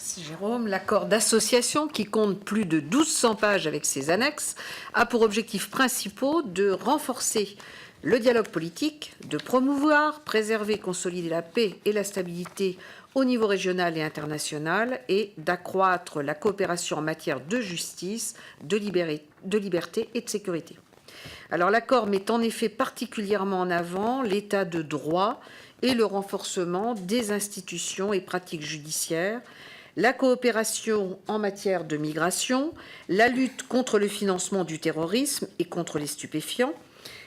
Merci Jérôme. L'accord d'association, qui compte plus de 1200 pages avec ses annexes, a pour objectifs principaux de renforcer le dialogue politique, de promouvoir, préserver, consolider la paix et la stabilité au niveau régional et international et d'accroître la coopération en matière de justice, de liberté et de sécurité. Alors l'accord met en effet particulièrement en avant l'état de droit et le renforcement des institutions et pratiques judiciaires, la coopération en matière de migration, la lutte contre le financement du terrorisme et contre les stupéfiants.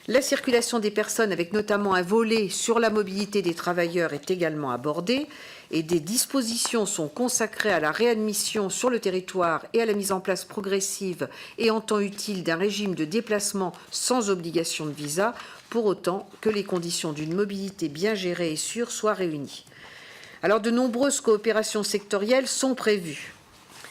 La circulation des personnes, avec notamment un volet sur la mobilité des travailleurs, est également abordée et des dispositions sont consacrées à la réadmission sur le territoire et à la mise en place progressive et en temps utile d'un régime de déplacement sans obligation de visa, pour autant que les conditions d'une mobilité bien gérée et sûre soient réunies. Alors, de nombreuses coopérations sectorielles sont prévues.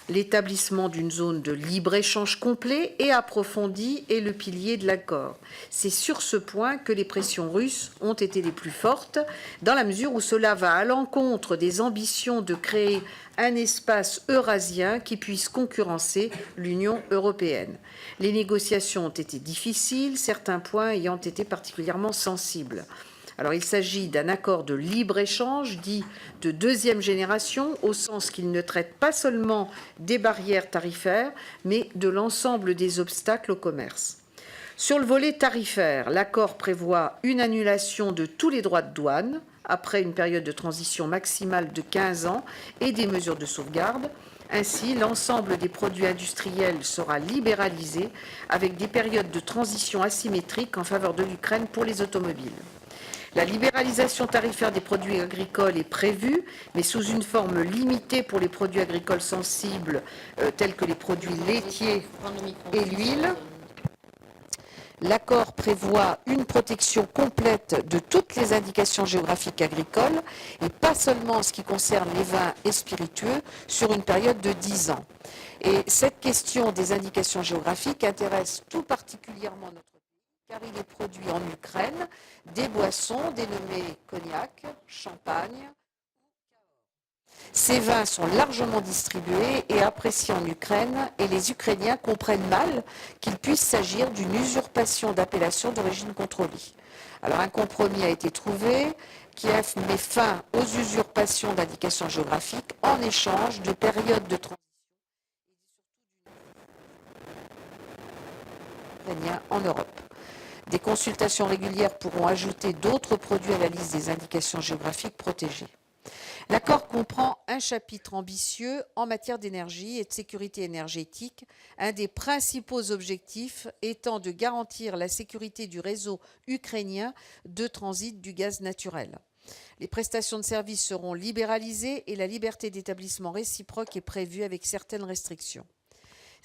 L'établissement d'une zone de libre-échange complet et approfondi est le pilier de l'accord. C'est sur ce point que les pressions russes ont été les plus fortes, dans la mesure où cela va à l'encontre des ambitions de créer un espace eurasien qui puisse concurrencer l'Union européenne. Les négociations ont été difficiles, certains points ayant été particulièrement sensibles. Alors, il s'agit d'un accord de libre-échange dit de deuxième génération, au sens qu'il ne traite pas seulement des barrières tarifaires, mais de l'ensemble des obstacles au commerce. Sur le volet tarifaire, l'accord prévoit une annulation de tous les droits de douane, après une période de transition maximale de 15 ans et des mesures de sauvegarde. Ainsi, l'ensemble des produits industriels sera libéralisé, avec des périodes de transition asymétriques en faveur de l'Ukraine pour les automobiles. La libéralisation tarifaire des produits agricoles est prévue, mais sous une forme limitée pour les produits agricoles sensibles, tels que les produits laitiers et l'huile. L'accord prévoit une protection complète de toutes les indications géographiques agricoles, et pas seulement en ce qui concerne les vins et spiritueux, sur une période de 10 ans. Et cette question des indications géographiques intéresse tout particulièrement notre car il est produit en Ukraine des boissons dénommées cognac, champagne. Ces vins sont largement distribués et appréciés en Ukraine, et les Ukrainiens comprennent mal qu'il puisse s'agir d'une usurpation d'appellation d'origine contrôlée. Alors un compromis a été trouvé qui met fin aux usurpations d'indications géographiques en échange de périodes de transition en Europe. Des consultations régulières pourront ajouter d'autres produits à la liste des indications géographiques protégées. L'accord comprend un chapitre ambitieux en matière d'énergie et de sécurité énergétique, un des principaux objectifs étant de garantir la sécurité du réseau ukrainien de transit du gaz naturel. Les prestations de services seront libéralisées et la liberté d'établissement réciproque est prévue avec certaines restrictions.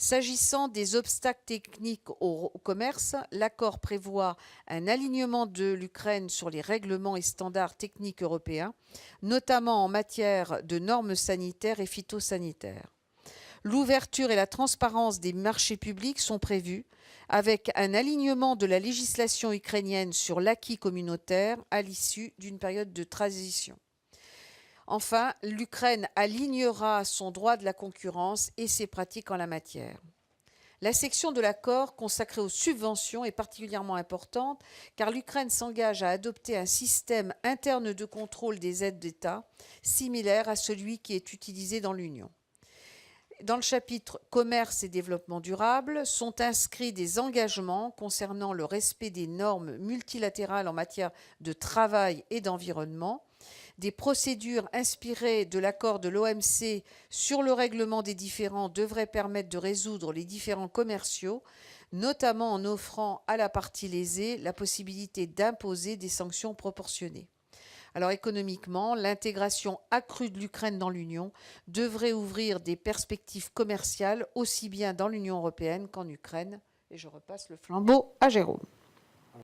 S'agissant des obstacles techniques au commerce, l'accord prévoit un alignement de l'Ukraine sur les règlements et standards techniques européens, notamment en matière de normes sanitaires et phytosanitaires. L'ouverture et la transparence des marchés publics sont prévues, avec un alignement de la législation ukrainienne sur l'acquis communautaire à l'issue d'une période de transition. Enfin, l'Ukraine alignera son droit de la concurrence et ses pratiques en la matière. La section de l'accord consacrée aux subventions est particulièrement importante car l'Ukraine s'engage à adopter un système interne de contrôle des aides d'État similaire à celui qui est utilisé dans l'Union. Dans le chapitre Commerce et développement durable sont inscrits des engagements concernant le respect des normes multilatérales en matière de travail et d'environnement, des procédures inspirées de l'accord de l'OMC sur le règlement des différends devraient permettre de résoudre les différends commerciaux, notamment en offrant à la partie lésée la possibilité d'imposer des sanctions proportionnées. Alors économiquement, l'intégration accrue de l'Ukraine dans l'Union devrait ouvrir des perspectives commerciales aussi bien dans l'Union européenne qu'en Ukraine. Et je repasse le flambeau à Jérôme.